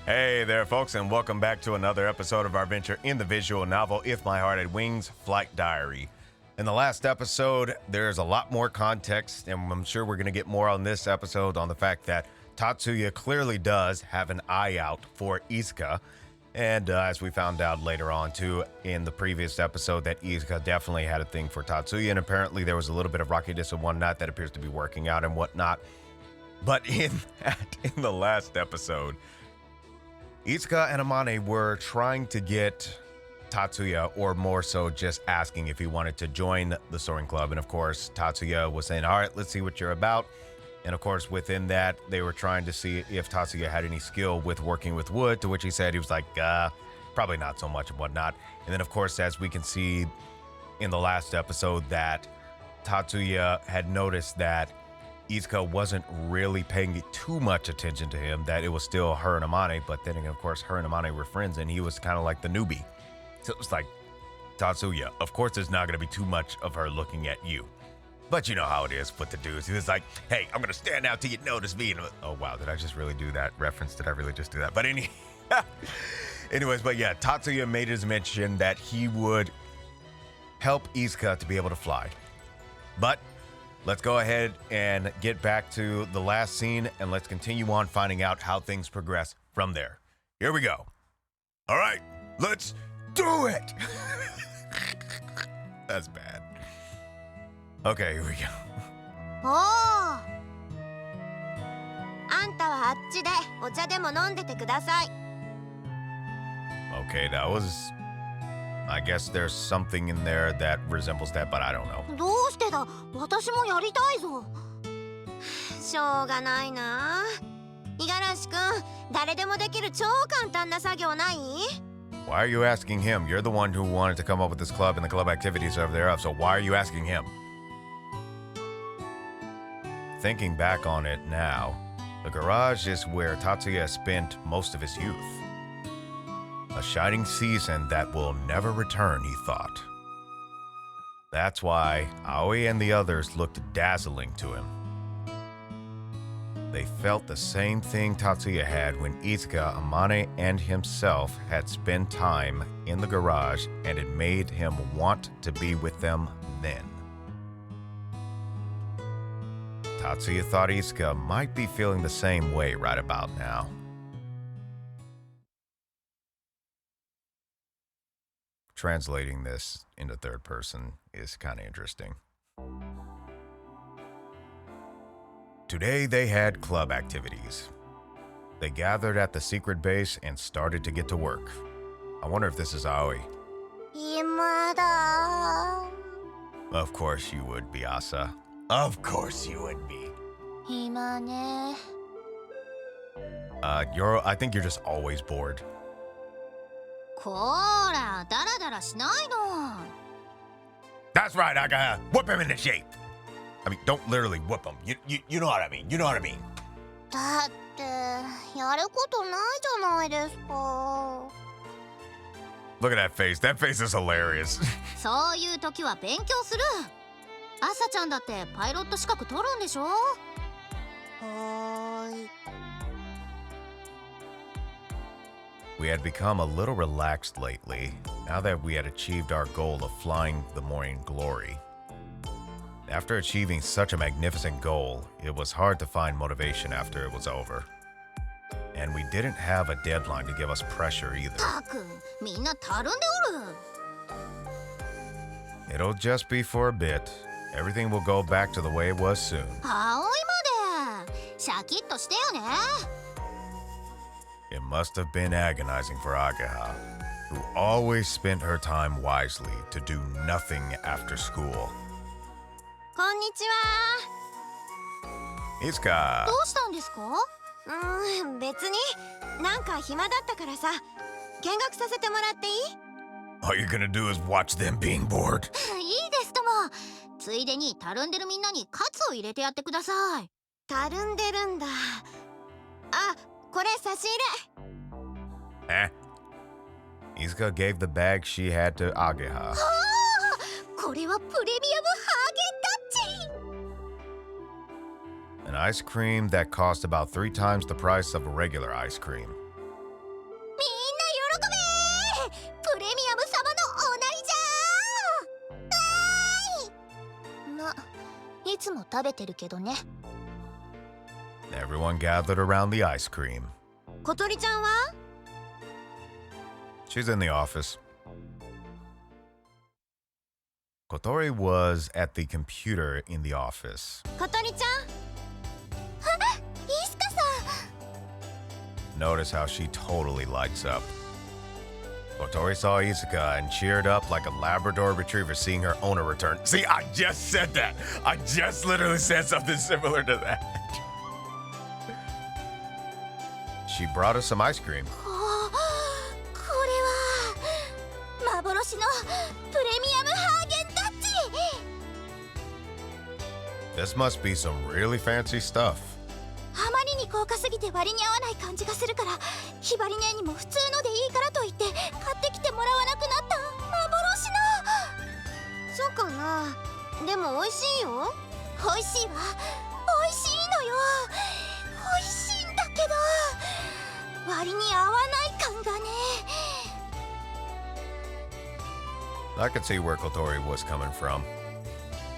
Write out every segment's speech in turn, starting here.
Hey there, folks, and welcome back to another episode of our venture in the visual novel If My Heart Had Wings, Flight Diary. In the last episode, there's a lot more context, and I'm sure we're going to get more on this episode on the fact that Tatsuya clearly does have an eye out for Izuka. And as we found out later on, too, in the previous episode, that Izuka definitely had a thing for Tatsuya, and apparently there was a little bit of rockiness and whatnot that appears to be working out and whatnot. But in the last episode, Izuka and Amane were trying to get Tatsuya, or more so just asking if he wanted to join the Soaring Club. And of course, Tatsuya was saying, all right, let's see what you're about. And of course, within that, they were trying to see if Tatsuya had any skill with working with wood, to which he said he was like, probably not so much and whatnot. And then, of course, as we can see in the last episode, that Tatsuya had noticed that Izuka wasn't really paying too much attention to him, that it was still her and Amane, but then again, of course, her and Amane were friends, and he was kind of like the newbie. So it was like, Tatsuya, of course there's not going to be too much of her looking at you. But you know how it is with the dudes. He was like, hey, I'm going to stand out till you notice me. And oh, wow, did I just really do that reference? Did I really just do that? But anyways, but yeah, Tatsuya made his mention that he would help Izuka to be able to fly. But let's go ahead and get back to the last scene, and let's continue on finding out how things progress from there. Here we go. All right, let's do it. That's bad. Okay, here we go. おー、あんたはあっちでお茶でも飲んでてください。 Okay, that was... I guess there's something in there that resembles that, but I don't know. どうしてだ、私もやりたいぞ。しょうがないな。五十嵐くん、誰でもできる超簡単な作業ない？ Why are you asking him? You're the one who wanted to come up with this club and the club activities over thereof, so why are you asking him? Thinking back on it now, the garage is where Tatsuya spent most of his youth. A shining season that will never return, he thought. That's why Aoi and the others looked dazzling to him. They felt the same thing Tatsuya had when Izuka, Amane, and himself had spent time in the garage, and it made him want to be with them then. Tatsuya thought Izuka might be feeling the same way right about now. Translating this into third person is kind of interesting. Today they had club activities. They gathered at the secret base and started to get to work. I wonder if this is Aoi. 今だ。 Of course you would be, Asa. Of course you would be. 今ね。 I think you're just always bored. こら、だらだらしないの。 That's right, I gotta whip him into shape. I mean, don't literally whip him. You know what I mean. You know what I mean. だって、やることないじゃないですか。 Look at that face. That face is hilarious. そういう時は勉強する。朝ちゃんだってパイロット資格取るんでしょ。はーい。 We had become a little relaxed lately, now that we had achieved our goal of flying the morning glory. After achieving such a magnificent goal, it was hard to find motivation after it was over. And we didn't have a deadline to give us pressure either. たく、みんなたるんでおる。 It'll just be for a bit. Everything will go back to the way it was soon. 葵まで。シャキッとしてよね。 It must have been agonizing for Ageha, who always spent her time wisely to do nothing after school. こんにちは。 Izuka! どうしたんですか？別に。なんか暇だったからさ。見学させてもらっていい？ All you're gonna do is watch them being bored. いいですとも。ついでにたるんでるみんなにカツを入れてやってください。たるんでるんだ。あ、これ差し入れ。Izuka gave the bag she had to Ageha. これはプレミアムハーゲンダッチ。 An ice cream that cost about 3 times the price of a regular ice cream. てるけどね。 Everyone gathered around the ice cream. 小鳥ちゃんは？ She's in the office. Kotori was at the computer in the office. 小鳥ちゃん？あ、イスカさん。 Notice how she totally lights up. Kotori saw Isuka and cheered up like a Labrador retriever seeing her owner return. See, I just said that. I just literally said something similar to that. She brought us some ice cream. これは幻のプレミアムハーゲンダッチ。 This must be some really fancy stuff. あまりに高価すぎて割に合わない感じがするから、ひばり姉にも普通のでいいからと言って買ってきてもらわなくなった幻の。そうかな。でも美味しいよ。美味しいわ。美味しいのよ。美味しいんだけど割に合わない感がね。 I could see where Kotori was coming from.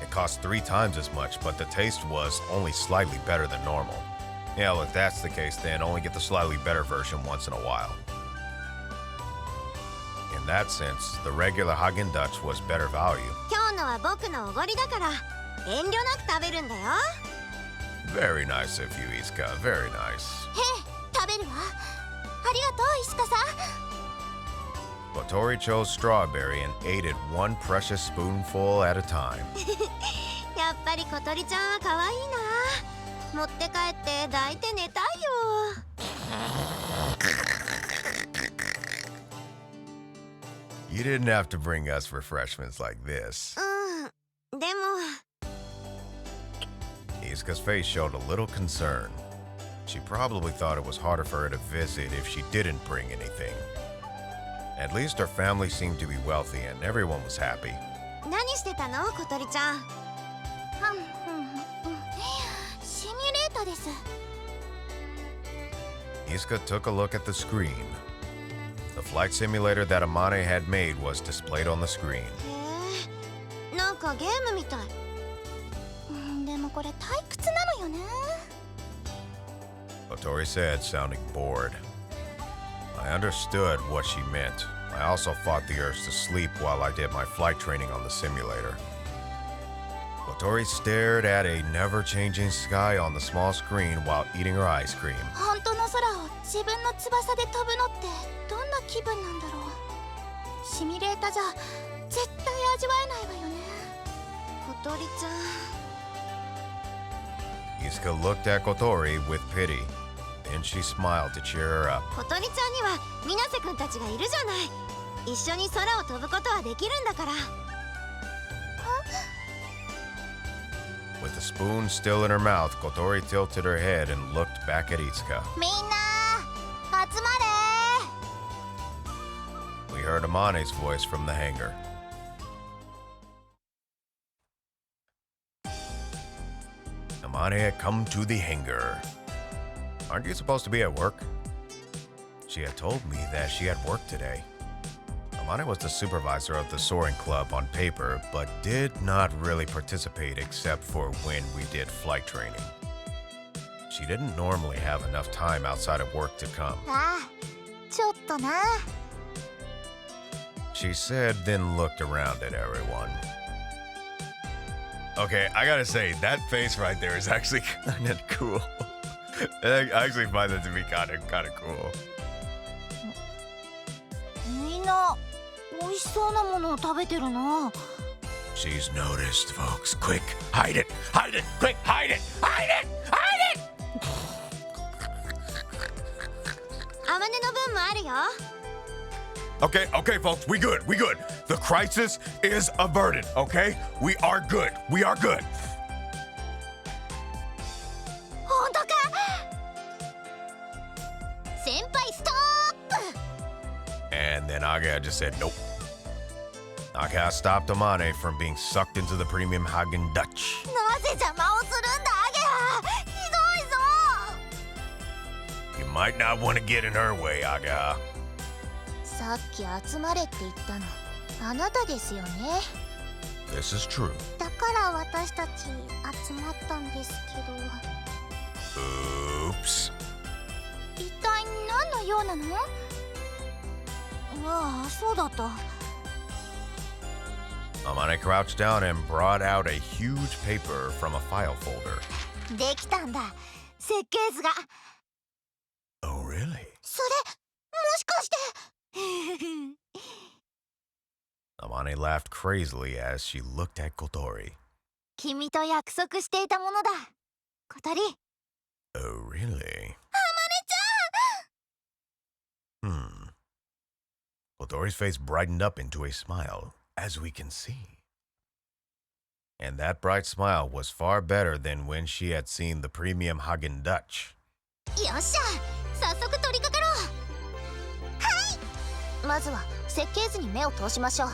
It cost 3 times as much, but the taste was only slightly better than normal. Yeah, well, if that's the case, then only get the slightly better version once in a while. In that sense, the regular Häagen-Dazs was better value. 今日のは僕のおごりだから遠慮なく食べるんだよ。 Very nice of you, Isuka. Very nice. へえ、食べるわ。ありがとう、イスカさん。 Kotori chose strawberry and ate it one precious spoonful at a time. やっぱり小鳥ちゃんは可愛いな。持って帰って抱いて寝たいよ。 You didn't have to bring us refreshments like this. うん、でも Isuka's face showed a little concern. She probably thought it was harder for her to visit if she didn't bring anything. At least her family seemed to be wealthy and everyone was happy. 何してたの、小鳥ちゃん。シミュレータです。 Isuka took a look at the screen. The flight simulator that Amane had made was displayed on the screen. へえ、なんかゲームみたい。でもこれ退屈なのよね。 Kotori said, sounding bored. I understood what she meant. I also fought the urge to sleep while I did my flight training on the simulator. Kotori stared at a never-changing sky on the small screen while eating her ice cream. 本当の空を自分の翼で飛ぶのってどんな気分なんだろう。シミュレータじゃ絶対味わえないわよね。小鳥ちゃん。 Isuka looked at Kotori with pity. Then she smiled to cheer her up. 小鳥ちゃんには水瀬くんたちがいるじゃない。一緒に空を飛ぶことはできるんだから。 With the spoon still in her mouth, Kotori tilted her head and looked back at Isuka. みんな集まれ。 We heard Amane's voice from the hangar. Amane had come to the hangar. Aren't you supposed to be at work? She had told me that she had work today. Amane was the supervisor of the Soaring Club on paper, but did not really participate except for when we did flight training. She didn't normally have enough time outside of work to come. ああ、ちょっとな。 She said, then looked around at everyone. Okay, I gotta say, that face right there is actually kind of cool. I actually find that to be kind of cool. みんな美味しそうなものを食べてるな。 She's noticed, folks. Quick, hide it! Hide it! Quick, hide it! Hide it! Hide it! アマネの分もあるよ。 Okay, folks, we good. The crisis is averted, okay? We are good. 本当か。先輩ストップ。 And then Aga just said nope. Aga stopped Amane from being sucked into the premium Häagen-Dazs. なぜ邪魔をするんだ、アゲハ。ひどいぞ。 You might not want to get in her way, Aga. さっき集まれって言ったのあなたですよね。 This is true. だかから私たち集まったんですけど。Oops. 一体何の用なの？ああ、そうだった。 Amane crouched down and brought out a huge paper from a file folder. できたんだ、設計図が。 Oh, really? それ、もしかして。 Amane laughed crazily as she looked at Kotori. 君と約束していたものだ、小鳥。 Oh, really? アマネちゃん。 Kotori's face brightened up into a smile, as we can see. And that bright smile was far better than when she had seen the premium Hagen Dutch. よっしゃ、早速取り掛かろう。はい。まずは設計図に目を通しましょう。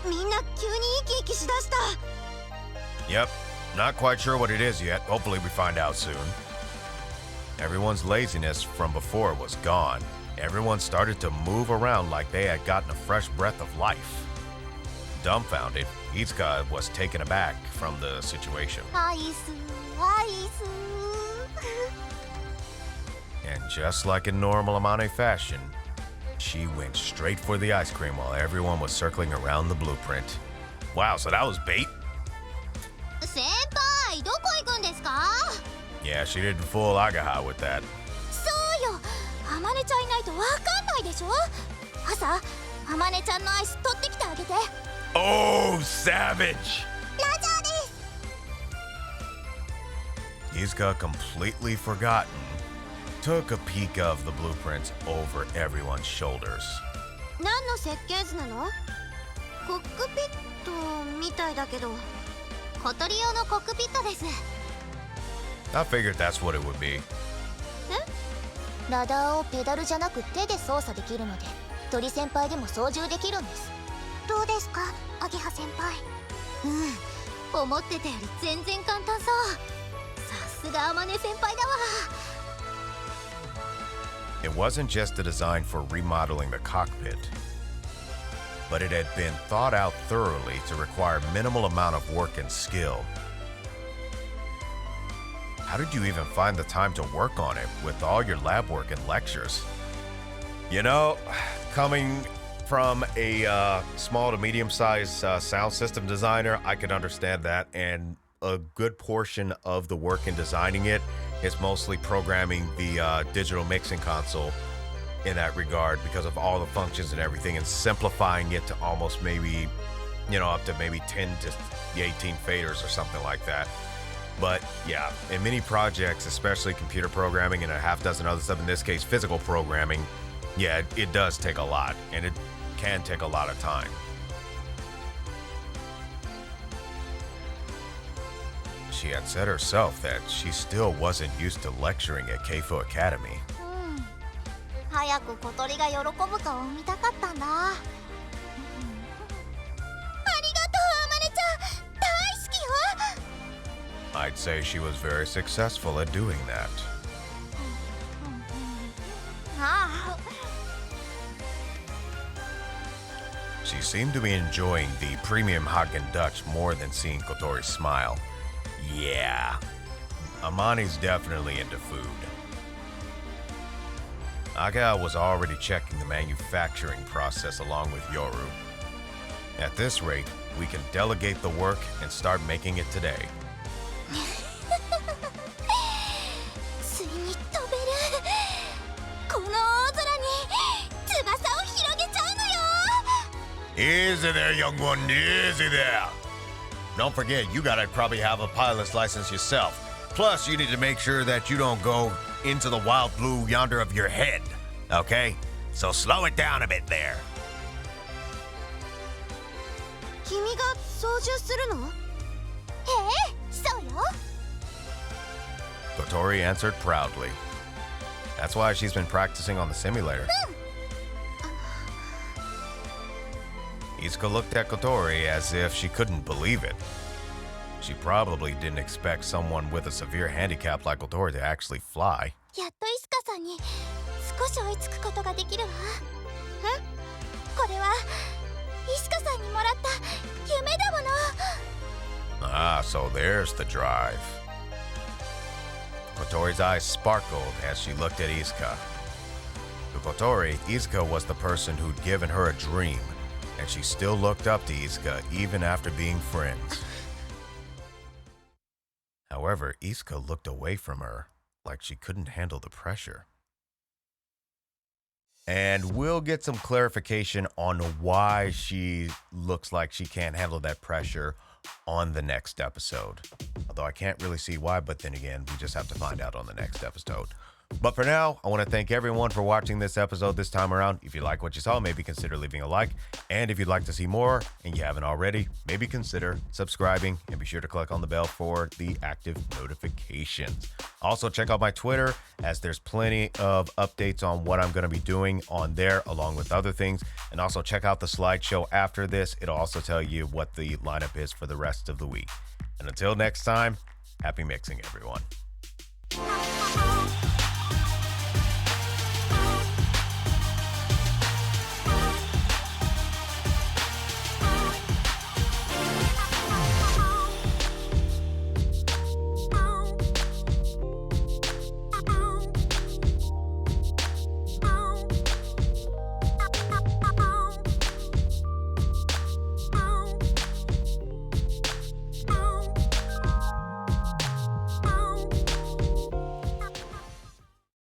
みんな急に生き生きしだした。 Yep, not quite sure what it is yet. Hopefully we find out soon. Everyone's laziness from before was gone. Everyone started to move around like they had gotten a fresh breath of life. Dumbfounded, Itsuka was taken aback from the situation. アイス、アイス。 And just like in normal Amane fashion, she went straight for the ice cream while everyone was circling around the blueprint. Wow, so that was bait? 先輩、どこ行くんですか？ Yeah, she didn't fool Agaha with that. そうよ、アマネちゃんいないとわかんないでしょ。朝、アマネちゃんのアイス取ってきてあげて。 Oh, savage! ラジャーです。 Itsuka, completely forgotten, took a peek of the blueprints over everyone's shoulders. 何の設計図なの？コックピットみたいだけど。小鳥用のコックピットです。 I figured that's what it would be. ラダーをペダルじゃなく手で操作できるので、鳥先輩でも操縦できるんです。どうですか、アゲハ先輩？思ってたより全然簡単そう。さすがアマネ先輩だわ。 It wasn't just a design for remodeling the cockpit, but it had been thought out thoroughly to require minimal amount of work and skill. How did you even find the time to work on it with all your lab work and lectures? You know, coming from a small to medium-sized sound system designer, I could understand that, and a good portion of the work in designing it is mostly programming the digital mixing console in that regard because of all the functions and everything, and simplifying it to almost maybe, you know, up to maybe 10 to 18 faders or something like that. But yeah, in many projects, especially computer programming and a half dozen other stuff, in this case, physical programming, yeah, it does take a lot, and it can take a lot of time. She had said herself that she still wasn't used to lecturing at Keifo Academy. 早く小鳥が喜ぶ顔を見たかったんだ。ありがとう、アマネちゃん。大好きよ。 I'd say she was very successful at doing that. ああ。 She seemed to be enjoying the premium Hagen Dutch more than seeing Kotori smile. Yeah, Amani's definitely into food. Aga was already checking the manufacturing process along with Yoru. At this rate, we can delegate the work and start making it today. ついに飛べる。この大空に翼を広げちゃうのよ。 Easy there, young one, easy there. Don't forget, you gotta probably have a pilot's license yourself. Plus, you need to make sure that you don't go into the wild blue yonder of your head, okay? So slow it down a bit there. 君が操縦するの？そうよ。 Kotori answered proudly. That's why she's been practicing on the simulator. Itsuka looked at Kotori as if she couldn't believe it. She probably didn't expect someone with a severe handicap like Kotori to actually fly. やっとイスカさんに少し追いつくことができるわ。これはイスカさんにもらった夢だもの。 Ah, so there's the drive. Kotori's eyes sparkled as she looked at Izuka. To Kotori, Izuka was the person who'd given her a dream, and she still looked up to Izuka even after being friends. However, Izuka looked away from her like she couldn't handle the pressure. And we'll get some clarification on why she looks like she can't handle that pressure on the next episode. Although I can't really see why, but then again, we just have to find out on the next episode. But for now, I want to thank everyone for watching this episode this time around. If you like what you saw, maybe consider leaving a like. And if you'd like to see more and you haven't already, maybe consider subscribing and be sure to click on the bell for the active notifications. Also, check out my Twitter as there's plenty of updates on what I'm going to be doing on there along with other things. And also check out the slideshow after this. It'll also tell you what the lineup is for the rest of the week. And until next time, happy mixing, everyone.